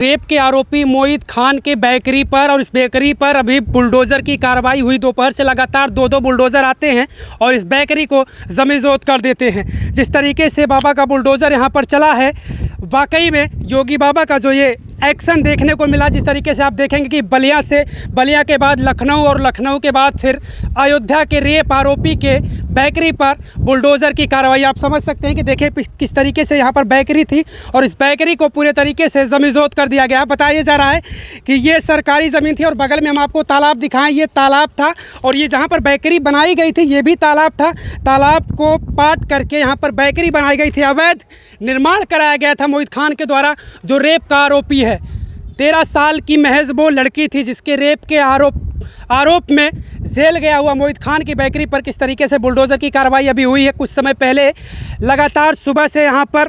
Rape के आरोपी मोहित खान के बेकरी पर और इस बेकरी पर अभी बुलडोज़र की कार्रवाई हुई। दोपहर से लगातार दो बुलडोज़र आते हैं और इस बेकरी को ज़मीज़ोत कर देते हैं। जिस तरीके से बाबा का बुलडोज़र यहाँ पर चला है, वाकई में योगी बाबा का जो ये एक्शन देखने को मिला। जिस तरीके से आप देखेंगे कि बलिया के बाद लखनऊ और लखनऊ के बाद फिर अयोध्या के रेप आरोपी के बेकरी पर बुलडोज़र की कार्रवाई आप समझ सकते हैं कि देखिए किस तरीके से यहाँ पर बेकरी थी और इस बेकरी को पूरे तरीके से ज़मीज़ोत कर दिया गया। बताया जा रहा है कि ये सरकारी ज़मीन थी और बगल में हम आपको तालाब दिखाएं, ये तालाब था और ये जहाँ पर बेकरी बनाई गई थी ये भी तालाब था। तालाब को पाट करके यहाँ पर बेकरी बनाई गई थी। अवैध निर्माण कराया गया था मोहित खान के द्वारा, जो रेप का आरोपी है। 13 साल की महज वो लड़की थी जिसके रेप के आरोप में जेल गया हुआ मोहित खान की बेकरी पर किस तरीके से बुलडोज़र की कार्रवाई अभी हुई है। कुछ समय पहले लगातार सुबह से यहाँ पर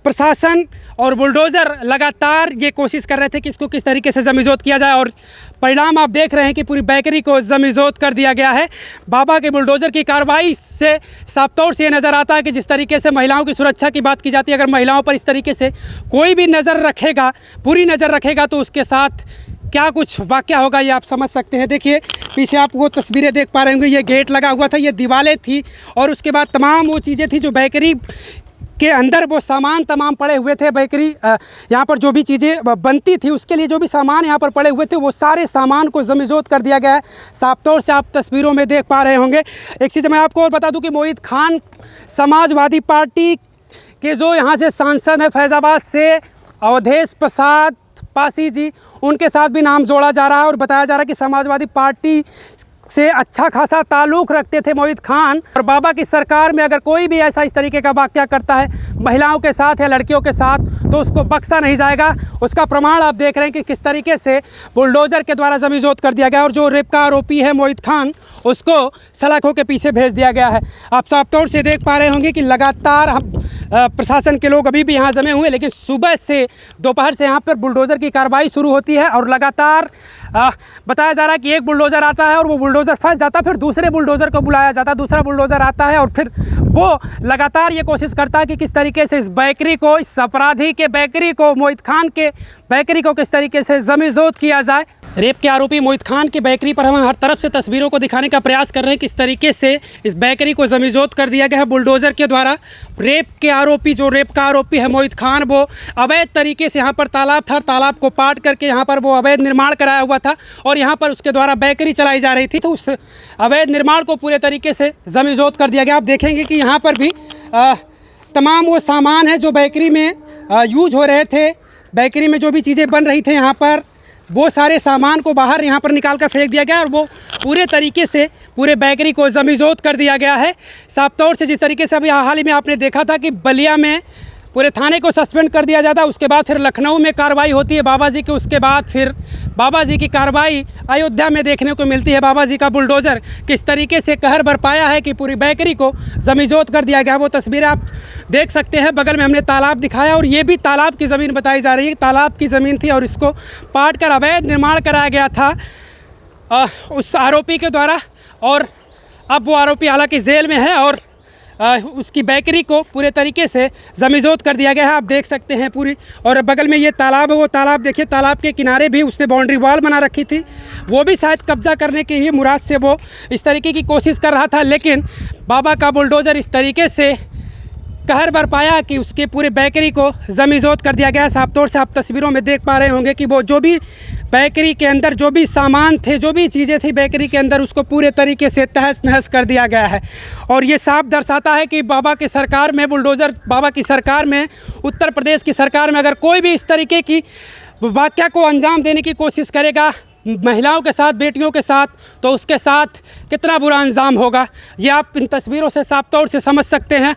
प्रशासन और बुलडोज़र लगातार ये कोशिश कर रहे थे कि इसको किस तरीके से ज़मीज़ोत किया जाए और परिणाम आप देख रहे हैं कि पूरी बेकरी को ज़मीज़ोत कर दिया गया है। बाबा के बुलडोज़र की कार्रवाई से साफ तौर से ये नज़र आता है कि जिस तरीके से महिलाओं की सुरक्षा की बात की जाती है, अगर महिलाओं पर इस तरीके से कोई भी नज़र रखेगा, पूरी नज़र रखेगा, तो उसके साथ क्या कुछ वाक़या होगा ये आप समझ सकते हैं। देखिए पीछे आप वो तस्वीरें देख पा रहे होंगे, ये गेट लगा हुआ था, ये दीवारें थी और उसके बाद तमाम वो चीज़ें थी जो बेकरी के अंदर वो सामान तमाम पड़े हुए थे। बेकरी यहाँ पर जो भी चीज़ें बनती थी उसके लिए जो भी सामान यहाँ पर पड़े हुए थे वो सारे सामान को ज़मीज़ोत कर दिया गया है। साफ तौर से आप तस्वीरों में देख पा रहे होंगे। एक चीज़ मैं आपको और बता दूं कि मोहित खान समाजवादी पार्टी के जो यहाँ से सांसद हैं फैज़ाबाद से, अवधेश प्रसाद पासी जी, उनके साथ भी नाम जोड़ा जा रहा है और बताया जा रहा है कि समाजवादी पार्टी से अच्छा खासा ताल्लुक़ रखते थे मोहित खान। और बाबा की सरकार में अगर कोई भी ऐसा इस तरीके का वाक़या करता है महिलाओं के साथ या लड़कियों के साथ तो उसको बख्शा नहीं जाएगा। उसका प्रमाण आप देख रहे हैं कि किस तरीके से बुलडोज़र के द्वारा ज़मीज़ोत कर दिया गया और जो रेप का आरोपी है मोहित खान उसको सलाखों के पीछे भेज दिया गया है। आप साफ तौर से देख पा रहे होंगे कि लगातार हम प्रशासन के लोग अभी भी यहाँ जमे हुए, लेकिन सुबह से दोपहर से यहाँ पर बुलडोज़र की कार्रवाई शुरू होती है और लगातार बताया जा रहा है कि एक बुलडोज़र आता है और वो बुलडोज़र फंस जाता है, फिर दूसरे बुलडोज़र को बुलाया जाता है, दूसरा बुलडोज़र आता है और फिर वो लगातार ये कोशिश करता है कि किस तरीके से इस बेकरी को, इस अपराधी के बेकरी को, मोहित खान के बेकरी को किस तरीके से ज़मीज़ोत किया जाए। रेप के आरोपी मोहित खान की बेकरी पर हम हर तरफ से तस्वीरों को दिखाने का प्रयास कर रहे हैं किस तरीके से इस बेकरी को ज़मीज़ोत कर दिया गया है बुलडोज़र के द्वारा। रेप के आरोपी, जो रेप का आरोपी है मोहित खान, वो अवैध तरीके से यहाँ पर तालाब था, तालाब को पाट करके यहाँ पर वो अवैध निर्माण कराया हुआ था और यहाँ पर उसके द्वारा बेकरी चलाई जा रही थी, तो उस अवैध निर्माण को पूरे तरीके से ज़मीज़ोत कर दिया गया। आप देखेंगे कि यहाँ पर भी तमाम वो सामान है जो बेकरी में यूज हो रहे थे, बेकरी में जो भी चीज़ें बन रही थे यहाँ पर वो सारे सामान को बाहर यहाँ पर निकाल कर फेंक दिया गया और वो पूरे तरीके से पूरे बेकरी को ज़मीज़ोत कर दिया गया है। साफ तौर से जिस तरीके से अभी हाल ही में आपने देखा था कि बलिया में पूरे थाने को सस्पेंड कर दिया जाता है, उसके बाद फिर लखनऊ में कार्रवाई होती है बाबा जी की, उसके बाद फिर बाबा जी की कार्रवाई अयोध्या में देखने को मिलती है। बाबा जी का बुलडोज़र किस तरीके से कहर बरपाया है कि पूरी बेकरी को ज़मीज़ोत कर दिया गया। वो तस्वीरें आप देख सकते हैं। बगल में हमने तालाब दिखाया और ये भी तालाब की ज़मीन बताई जा रही है, तालाब की ज़मीन थी और इसको पाट कर अवैध निर्माण कराया गया था उस आरोपी के द्वारा और अब वो आरोपी हालांकि जेल में है और उसकी बेकरी को पूरे तरीके से ज़मीज़ोत कर दिया गया है। आप देख सकते हैं पूरी, और बगल में ये तालाब है, वो तालाब देखिए, तालाब के किनारे भी उसने बाउंड्री वॉल बना रखी थी, वो भी शायद कब्ज़ा करने की ही मुराद से वो इस तरीके की कोशिश कर रहा था, लेकिन बाबा का बुलडोज़र इस तरीके से कहर बरपाया कि उसके पूरे बेकरी को ज़मीज़ोत कर दिया गया। साफ तौर से आप तस्वीरों में देख पा रहे होंगे कि वो जो भी बेकरी के अंदर जो भी सामान थे, जो भी चीज़ें थी बेकरी के अंदर, उसको पूरे तरीके से तहस नहस कर दिया गया है। और ये साफ दर्शाता है कि बाबा की सरकार में बुलडोज़र, बाबा की सरकार में, उत्तर प्रदेश की सरकार में अगर कोई भी इस तरीके की वाक़या को अंजाम देने की कोशिश करेगा महिलाओं के साथ, बेटियों के साथ, तो उसके साथ कितना बुरा अंजाम होगा ये आप इन तस्वीरों से साफ तौर से समझ सकते हैं।